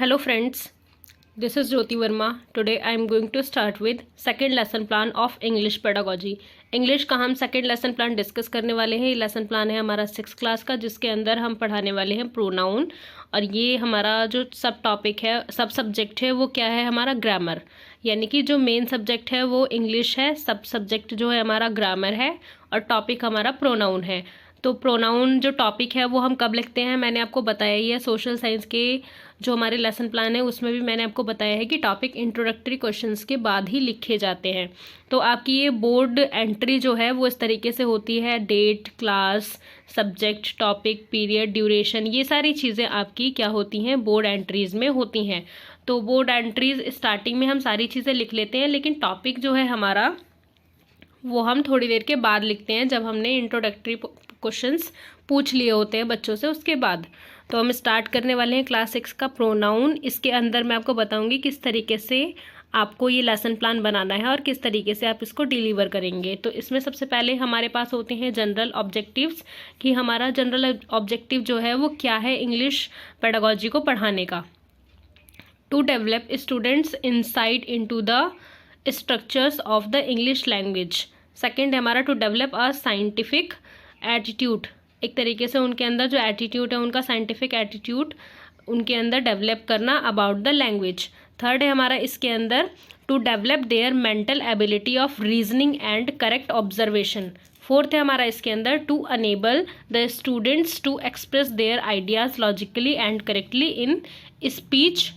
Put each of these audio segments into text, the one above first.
Hello friends, this is Jyoti Verma. Today I am going to start with second lesson plan of English pedagogy. English का हम second lesson plan discuss करने वाले हैं। ये lesson plan है हमारा 6th class का, जिसके अंदर हम पढ़ाने वाले हैं प्रोनाउन। और ये हमारा जो सब टॉपिक है, सब सब्जेक्ट है, वो क्या है हमारा ग्रामर। यानी कि जो मेन सब्जेक्ट है वो इंग्लिश है, सब सब्जेक्ट जो है हमारा ग्रामर है और टॉपिक हमारा प्रोनाउन है। तो प्रोनाउन जो टॉपिक है वो हम कब लिखते हैं, मैंने आपको बताया ही है। सोशल साइंस के जो हमारे लेसन प्लान है उसमें भी मैंने आपको बताया है कि टॉपिक इंट्रोडक्टरी क्वेश्चंस के बाद ही लिखे जाते हैं। तो आपकी ये बोर्ड एंट्री जो है वो इस तरीके से होती है। Date, class, subject, topic, period, duration, ये सारी चीज़ें आपकी क्या होती हैं, बोर्ड एंट्रीज़ में होती हैं। तो बोर्ड एंट्रीज़ स्टार्टिंग में हम सारी चीज़ें लिख लेते हैं, लेकिन टॉपिक जो है हमारा वो हम थोड़ी देर के बाद लिखते हैं, जब हमने इंट्रोडक्टरी क्वेश्चंस पूछ लिए होते हैं बच्चों से उसके बाद। तो हम स्टार्ट करने वाले हैं क्लास 6 का प्रोनाउन। इसके अंदर मैं आपको बताऊंगी किस तरीके से आपको ये लेसन प्लान बनाना है और किस तरीके से आप इसको डिलीवर करेंगे। तो इसमें सबसे पहले हमारे पास होते हैं जनरल ऑब्जेक्टिव्स, कि हमारा जनरल ऑब्जेक्टिव जो है वो क्या है इंग्लिश पेडागोजी को पढ़ाने का। To develop students insight into the structures of the English language. Second है हमारा to develop a scientific attitude, एक तरीके से उनके अंदर जो एटीट्यूड है उनका साइंटिफिक एटीट्यूड उनके अंदर डेवलप करना अबाउट द लैंग्वेज। थर्ड है हमारा इसके अंदर to develop their mental ability of reasoning and correct observation. Fourth है हमारा इसके अंदर to enable the students to express their ideas logically and correctly in speech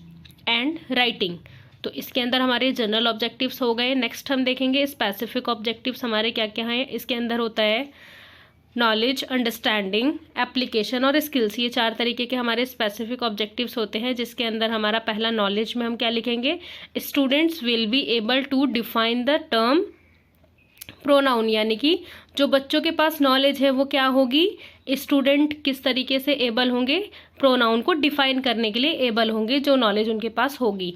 and writing. तो इसके अंदर हमारे जनरल ऑब्जेक्टिव्स हो गए। नेक्स्ट हम देखेंगे स्पेसिफिक ऑब्जेक्टिव्स हमारे क्या क्या हैं। इसके अंदर होता है नॉलेज, अंडरस्टैंडिंग, एप्लीकेशन और स्किल्स। ये 4 तरीके के हमारे स्पेसिफिक ऑब्जेक्टिव्स होते हैं, जिसके अंदर हमारा पहला नॉलेज में हम क्या लिखेंगे, students will be able to define the term pronoun. यानी कि जो बच्चों के पास नॉलेज है वो क्या होगी, स्टूडेंट किस तरीके से एबल होंगे, प्रोनाउन को डिफाइन करने के लिए एबल होंगे जो नॉलेज उनके पास होगी।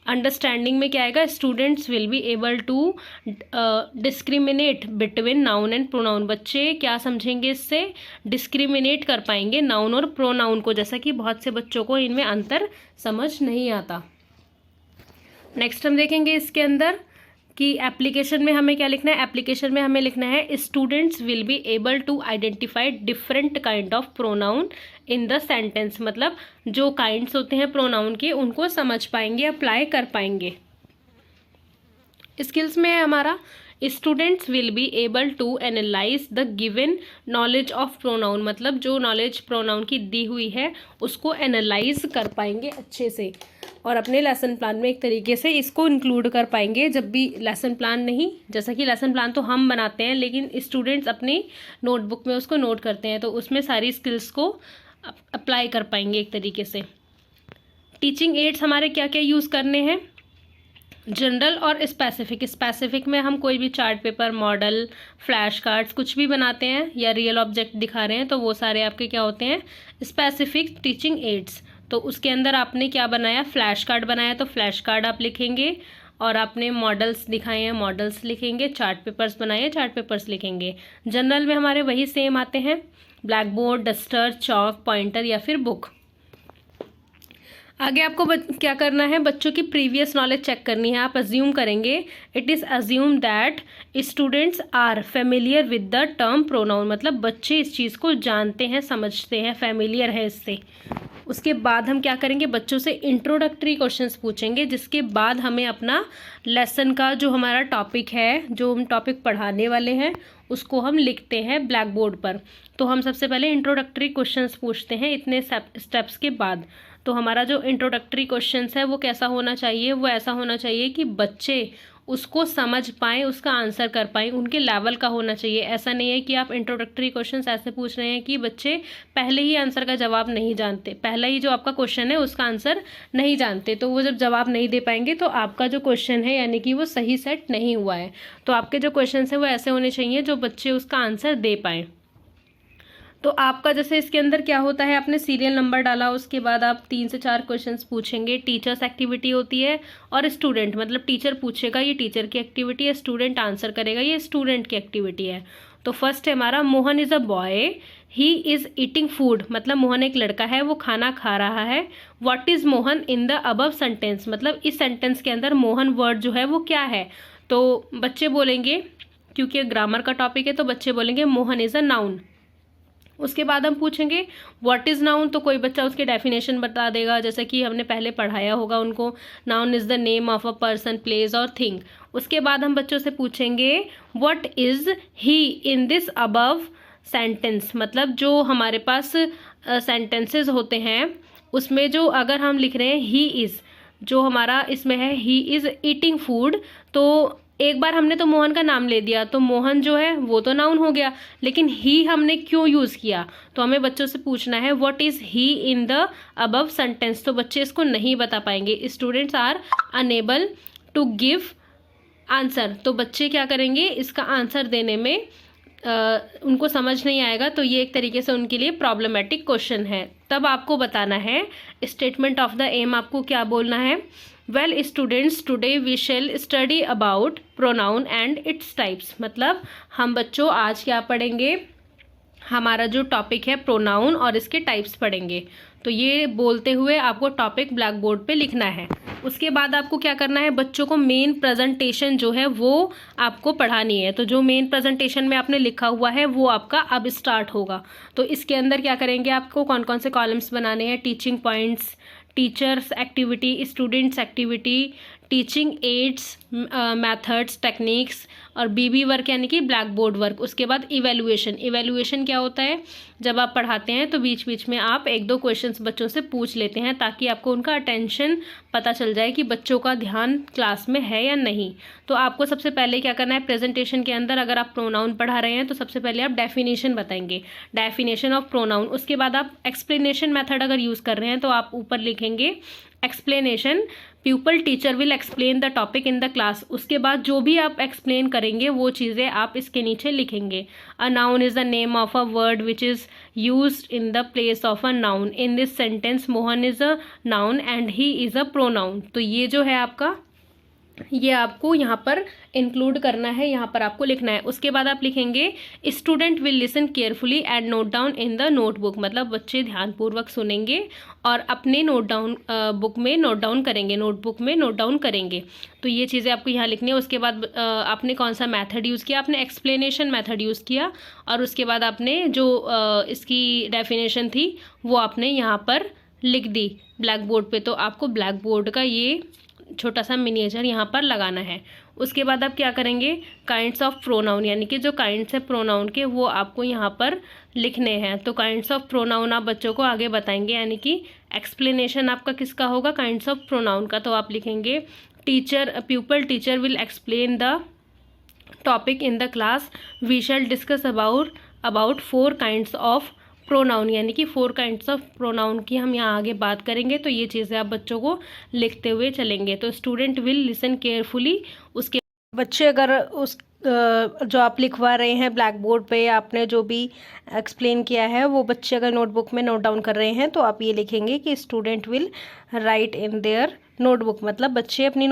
अंडरस्टैंडिंग में क्या आएगा, students will be able to discriminate between noun and pronoun. बच्चे क्या समझेंगे, इससे डिस्क्रिमिनेट कर पाएंगे नाउन और प्रोनाउन को, जैसा कि बहुत से बच्चों को इनमें अंतर समझ नहीं आता। नेक्स्ट हम देखेंगे इसके अंदर कि एप्लीकेशन में हमें क्या लिखना है। एप्लीकेशन में हमें लिखना है students will be able to identify different kind of pronoun in the sentence. मतलब जो काइंड्स होते हैं प्रोनाउन के उनको समझ पाएंगे, अप्लाई कर पाएंगे। स्किल्स में है हमारा students will be able to analyse the given knowledge of pronoun. मतलब जो नॉलेज प्रोनाउन की दी हुई है उसको एनालाइज कर पाएंगे अच्छे से और अपने लेसन प्लान में एक तरीके से इसको इंक्लूड कर पाएंगे। जब भी लेसन प्लान नहीं, जैसा कि लेसन प्लान तो हम बनाते हैं लेकिन स्टूडेंट्स अपनी नोटबुक में उसको नोट करते हैं, तो उसमें सारी स्किल्स को अप्लाई कर पाएंगे एक तरीके से। टीचिंग एड्स हमारे क्या क्या यूज़ करने हैं, जनरल और स्पेसिफिक। स्पेसिफिक में हम कोई भी chart paper, model, flash cards कुछ भी बनाते हैं या रियल ऑब्जेक्ट दिखा रहे हैं तो वो सारे आपके क्या होते हैं, स्पेसिफिक टीचिंग एड्स। तो उसके अंदर आपने क्या बनाया, फ्लैश कार्ड बनाया तो फ्लैश कार्ड आप लिखेंगे, और आपने मॉडल्स दिखाए हैं मॉडल्स लिखेंगे, चार्ट पेपर्स बनाए चार्ट पेपर्स लिखेंगे। जनरल में हमारे वही सेम आते हैं, black board, duster, chalk, pointer या फिर बुक। आगे आपको क्या करना है, बच्चों की प्रीवियस नॉलेज चेक करनी है। आप अज्यूम करेंगे, it is assume that students are familiar with the term pronoun. मतलब बच्चे इस चीज़ को जानते हैं, समझते हैं, फेमिलियर है इससे। उसके बाद हम क्या करेंगे, बच्चों से इंट्रोडक्टरी क्वेश्चंस पूछेंगे, जिसके बाद हमें अपना लेसन का जो हमारा टॉपिक है, जो हम टॉपिक पढ़ाने वाले हैं उसको हम लिखते हैं ब्लैक बोर्ड पर। तो हम सबसे पहले इंट्रोडक्टरी क्वेश्चंस पूछते हैं इतने स्टेप्स के बाद। तो हमारा जो इंट्रोडक्टरी क्वेश्चंस है वो कैसा होना चाहिए, वो ऐसा होना चाहिए कि बच्चे उसको समझ पाएँ, उसका आंसर कर पाएँ, उनके लेवल का होना चाहिए। ऐसा नहीं है कि आप इंट्रोडक्टरी क्वेश्चंस ऐसे पूछ रहे हैं कि बच्चे पहले ही आंसर का जवाब नहीं जानते, पहला ही जो आपका क्वेश्चन है उसका आंसर नहीं जानते, तो वो जब जवाब नहीं दे पाएंगे तो आपका जो क्वेश्चन है यानी कि वो सही सेट नहीं हुआ है। तो आपके जो क्वेश्चन हैं वो ऐसे होने चाहिए जो बच्चे उसका आंसर दे पाएँ। तो आपका जैसे इसके अंदर क्या होता है, आपने सीरियल नंबर डाला, उसके बाद आप 3 से 4 क्वेश्चंस पूछेंगे। टीचर्स एक्टिविटी होती है और स्टूडेंट, मतलब टीचर पूछेगा ये टीचर की एक्टिविटी है, स्टूडेंट आंसर करेगा ये स्टूडेंट की एक्टिविटी है। तो फर्स्ट है हमारा Mohan is a boy, he is eating food, मतलब मोहन एक लड़का है, वो खाना खा रहा है। What is Mohan in the above sentence, मतलब इस सेंटेंस के अंदर मोहन वर्ड जो है वो क्या है। तो बच्चे बोलेंगे, क्योंकि ग्रामर का टॉपिक है तो बच्चे बोलेंगे मोहन इज़ अ नाउन। उसके बाद हम पूछेंगे व्हाट इज़ नाउन, तो कोई बच्चा उसके डेफिनेशन बता देगा, जैसे कि हमने पहले पढ़ाया होगा उनको, noun is the name of a person, place और थिंग। उसके बाद हम बच्चों से पूछेंगे what is he in this above sentence, मतलब जो हमारे पास सेंटेंसेस होते हैं उसमें जो अगर हम लिख रहे हैं ही इज़, जो हमारा इसमें है ही इज़ ईटिंग फूड, तो एक बार हमने तो मोहन का नाम ले दिया, तो मोहन जो है वो तो नाउन हो गया, लेकिन ही हमने क्यों यूज़ किया, तो हमें बच्चों से पूछना है what is he in the above sentence. तो बच्चे इसको नहीं बता पाएंगे, students are unable to give answer. तो बच्चे क्या करेंगे, इसका आंसर देने में उनको समझ नहीं आएगा, तो ये एक तरीके से उनके लिए प्रॉब्लमेटिक क्वेश्चन है। तब आपको बताना है स्टेटमेंट ऑफ द एम, आपको क्या बोलना है। Well students, today we shall study about pronoun and its types, मतलब हम बच्चों आज क्या पढ़ेंगे, हमारा जो टॉपिक है प्रोनाउन और इसके टाइप्स पढ़ेंगे। तो ये बोलते हुए आपको टॉपिक ब्लैक बोर्ड पे लिखना है। उसके बाद आपको क्या करना है, बच्चों को मेन प्रेजेंटेशन जो है वो आपको पढ़ानी है। तो जो मेन प्रेजेंटेशन में आपने लिखा हुआ है वो आपका अब स्टार्ट होगा। तो इसके अंदर क्या करेंगे, आपको कौन कौन से कॉलम्स बनाने हैं, teaching points, teachers activity, students activity, teaching ads, methods, techniques और बीबी वर्क यानी कि ब्लैक बोर्ड वर्क। उसके बाद इवैल्यूएशन, इवैल्यूएशन क्या होता है, जब आप पढ़ाते हैं तो बीच बीच में आप एक दो क्वेश्चंस बच्चों से पूछ लेते हैं ताकि आपको उनका अटेंशन पता चल जाए कि बच्चों का ध्यान क्लास में है या नहीं। तो आपको सबसे पहले क्या करना है, प्रेजेंटेशन के अंदर अगर आप प्रोनाउन पढ़ा रहे हैं तो सबसे पहले आप डेफिनेशन बताएंगे, डेफिनेशन ऑफ प्रोनाउन। उसके बाद आप एक्सप्लेनेशन मेथड अगर यूज़ कर रहे हैं तो आप ऊपर लिखेंगे explanation, pupil teacher will explain the topic in the class. उसके बाद जो भी आप एक्सप्लेन करेंगे वो चीज़ें आप इसके नीचे लिखेंगे। A noun is the name of a word which is used in the place of a noun. In this sentence Mohan is a noun and he is a pronoun. तो ये जो है आपका, ये आपको यहाँ पर इंक्लूड करना है, यहाँ पर आपको लिखना है। उसके बाद आप लिखेंगे student will listen carefully and note down in the notebook, मतलब बच्चे ध्यानपूर्वक सुनेंगे और अपने नोट डाउन बुक में नोट डाउन करेंगे, नोटबुक में नोट डाउन करेंगे। तो ये चीज़ें आपको यहाँ लिखनी है। उसके बाद आपने कौन सा मेथड यूज़ किया, आपने एक्सप्लेनेशन मेथड यूज़ किया और उसके बाद आपने जो इसकी डेफिनेशन थी वो आपने यहाँ पर लिख दी ब्लैक बोर्ड पे। तो आपको ब्लैक बोर्ड का ये छोटा सा मिनिएचर यहाँ पर लगाना है। उसके बाद आप क्या करेंगे, काइंड्स ऑफ प्रोनाउन, यानी कि जो काइंड्स है प्रोनाउन के वो आपको यहाँ पर लिखने हैं। तो काइंड्स ऑफ प्रोनाउन आप बच्चों को आगे बताएंगे, यानी कि एक्सप्लेनेशन आपका किसका होगा, काइंड्स ऑफ प्रोनाउन का। तो आप लिखेंगे teacher, pupil teacher will explain the topic in the class, we shall discuss about 4 kinds of pronoun, यानी कि 4 काइंड्स ऑफ प्रोनाउन की हम यहाँ आगे बात करेंगे। तो ये चीज़ें आप बच्चों को लिखते हुए चलेंगे। तो स्टूडेंट विल लिसन केयरफुली। उसके बच्चे अगर उस जो आप लिखवा रहे हैं ब्लैक बोर्ड पे, आपने जो भी एक्सप्लेन किया है वो बच्चे अगर नोटबुक में नोट डाउन कर रहे हैं तो आप ये लिखेंगे कि student will write in their notebook, मतलब बच्चे अपनी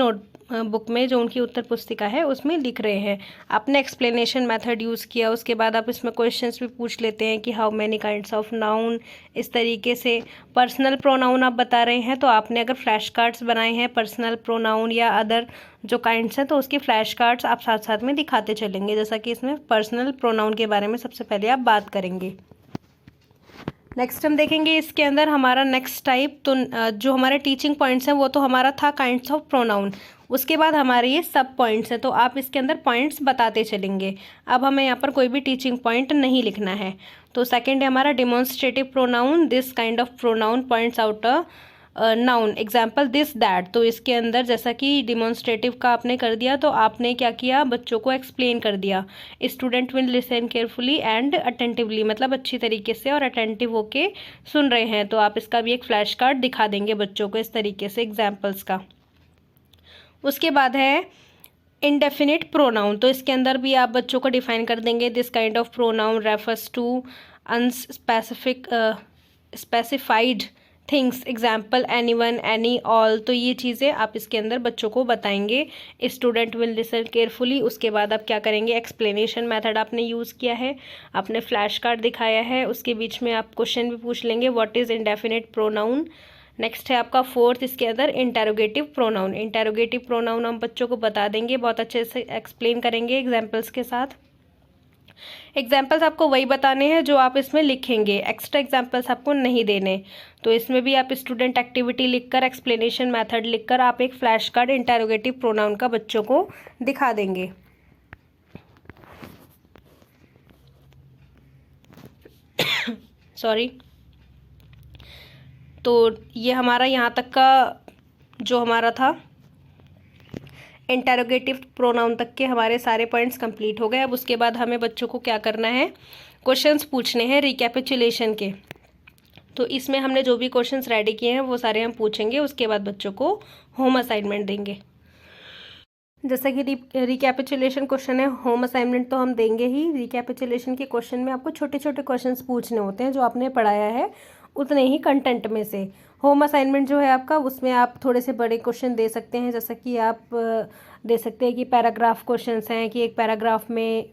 बुक में जो उनकी उत्तर पुस्तिका है उसमें लिख रहे हैं। आपने एक्सप्लेनेशन मेथड यूज़ किया। उसके बाद आप इसमें क्वेश्चंस भी पूछ लेते हैं कि how many kinds of noun, इस तरीके से। पर्सनल प्रोनाउन आप बता रहे हैं तो आपने अगर फ्लैश कार्ड्स बनाए हैं पर्सनल प्रोनाउन या अदर जो काइंड्स हैं तो उसके फ्लैश कार्ड्स आप साथ साथ में दिखाते चलेंगे, जैसा कि इसमें पर्सनल प्रोनाउन के बारे में सबसे पहले आप बात करेंगे। नेक्स्ट हम देखेंगे इसके अंदर हमारा नेक्स्ट टाइप, तो जो हमारे टीचिंग पॉइंट्स हैं वो तो हमारा था काइंड्स ऑफ प्रोनाउन। उसके बाद हमारे ये सब पॉइंट्स हैं, तो आप इसके अंदर पॉइंट्स बताते चलेंगे। अब हमें यहाँ पर कोई भी टीचिंग पॉइंट नहीं लिखना है। तो सेकंड है हमारा demonstrative pronoun, this kind of pronoun points out a noun, example this that. तो इसके अंदर जैसा कि डिमॉन्स्ट्रेटिव का आपने कर दिया तो आपने क्या किया, बच्चों को एक्सप्लेन कर दिया। Student will listen carefully and attentively, मतलब अच्छी तरीके से और अटेंटिव होके सुन रहे हैं। तो आप इसका भी एक फ्लैश कार्ड दिखा देंगे बच्चों को इस तरीके से एग्जाम्पल्स का। उसके बाद है इनडेफिनिट प्रोनाउन, तो इसके अंदर भी आप बच्चों को डिफाइन कर देंगे। This kind of pronoun refers to unspecific specified things, example any one, any, all. तो ये चीज़ें आप इसके अंदर बच्चों को बताएंगे। Student will listen carefully. उसके बाद आप क्या करेंगे, एक्सप्लेनेशन मेथड आपने यूज़ किया है, आपने फ्लैश कार्ड दिखाया है, उसके बीच में आप क्वेश्चन भी पूछ लेंगे, what is indefinite pronoun. Next है आपका फोर्थ, इसके अंदर इंटेरोगेटिव प्रोनाउन। इंटेरोगेटिव प्रोनाउन हम बच्चों को बता देंगे, बहुत अच्छे से एक्सप्लेन करेंगे एग्जाम्पल्स के साथ। एग्जाम्पल्स आपको वही बताने हैं जो आप इसमें लिखेंगे, एक्स्ट्रा एग्जाम्पल्स आपको नहीं देने। तो इसमें भी आप स्टूडेंट एक्टिविटी लिखकर, एक्सप्लेनेशन मेथड लिखकर आप एक फ्लैश कार्ड इंटेरोगेटिव प्रोनाउन का बच्चों को दिखा देंगे। सॉरी। तो ये हमारा यहाँ तक का जो हमारा था इंटेरोगेटिव प्रोनाउन तक के हमारे सारे पॉइंट्स कंप्लीट हो गए। अब उसके बाद हमें बच्चों को क्या करना है, क्वेश्चंस पूछने हैं रिकैपिचुलेशन के। तो इसमें हमने जो भी क्वेश्चंस रेडी किए हैं वो सारे हम पूछेंगे, उसके बाद बच्चों को होम असाइनमेंट देंगे। जैसा कि रिकैपिचुलेशन क्वेश्चन है, होम असाइनमेंट तो हम देंगे ही। रिकैपिचुलेशन के क्वेश्चन में आपको छोटे छोटे क्वेश्चंस पूछने होते हैं, जो आपने पढ़ाया है उतने ही कंटेंट में से। होम असाइनमेंट जो है आपका, उसमें आप थोड़े से बड़े क्वेश्चन दे सकते हैं, जैसा कि आप दे सकते हैं कि पैराग्राफ क्वेश्चंस हैं, कि एक पैराग्राफ में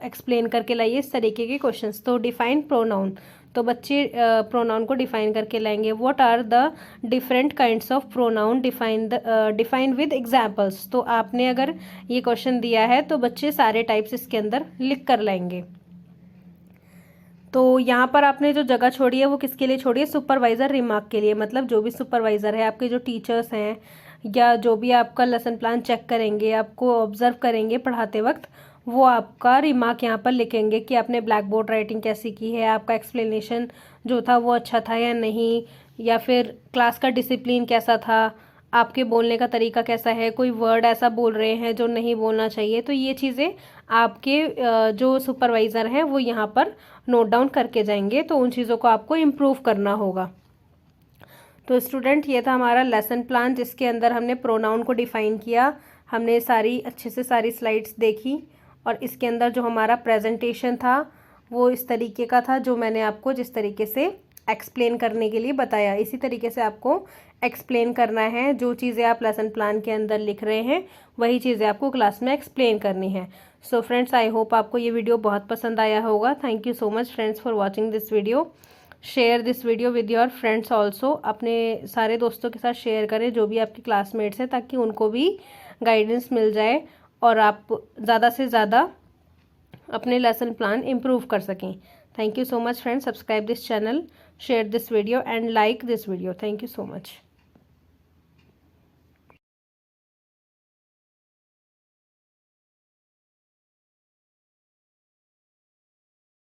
एक्सप्लेन करके लाइए, इस तरीके के क्वेश्चंस। तो डिफाइन प्रोनाउन, तो बच्चे प्रोनाउन को डिफाइन करके लाएंगे। What are the different kinds of pronoun, define with examples. तो आपने अगर ये क्वेश्चन दिया है तो बच्चे सारे टाइप्स इसके अंदर लिख कर लाएंगे। तो यहाँ पर आपने जो जगह छोड़ी है वो किसके लिए छोड़ी है, सुपरवाइज़र रिमार्क के लिए। मतलब जो भी सुपरवाइज़र है, आपके जो टीचर्स हैं या जो भी आपका लेसन प्लान चेक करेंगे, आपको ऑब्जर्व करेंगे पढ़ाते वक्त, वो आपका रिमार्क यहाँ पर लिखेंगे कि आपने ब्लैक बोर्ड राइटिंग कैसी की है, आपका एक्सप्लेनेशन जो था वो अच्छा था या नहीं, या फिर क्लास का डिसिप्लिन कैसा था, आपके बोलने का तरीका कैसा है, कोई वर्ड ऐसा बोल रहे हैं जो नहीं बोलना चाहिए। तो ये चीज़ें आपके जो सुपरवाइज़र हैं वो यहाँ पर नोट डाउन करके जाएंगे। तो उन चीज़ों को आपको इम्प्रूव करना होगा। तो स्टूडेंट, ये था हमारा लेसन प्लान, जिसके अंदर हमने प्रोनाउन को डिफ़ाइन किया, हमने सारी अच्छे से सारी स्लाइड्स देखी, और इसके अंदर जो हमारा प्रेजेंटेशन था वो इस तरीके का था, जो मैंने आपको जिस तरीके से एक्सप्लेन करने के लिए बताया। इसी तरीके से आपको एक्सप्लेन करना है। जो चीज़ें आप लेसन प्लान के अंदर लिख रहे हैं वही चीज़ें आपको क्लास में एक्सप्लेन करनी है। सो फ्रेंड्स, आई होप आपको ये वीडियो बहुत पसंद आया होगा। Thank you so much friends for watching this video. Share this video with your friends also. अपने सारे दोस्तों के साथ शेयर करें जो भी आपके क्लासमेट्स हैं, ताकि उनको भी गाइडेंस मिल जाए और आप ज़्यादा से ज़्यादा अपने लेसन प्लान इम्प्रूव कर सकें। Thank you so much friends. Subscribe this channel, share this video and like this video. Thank you so much.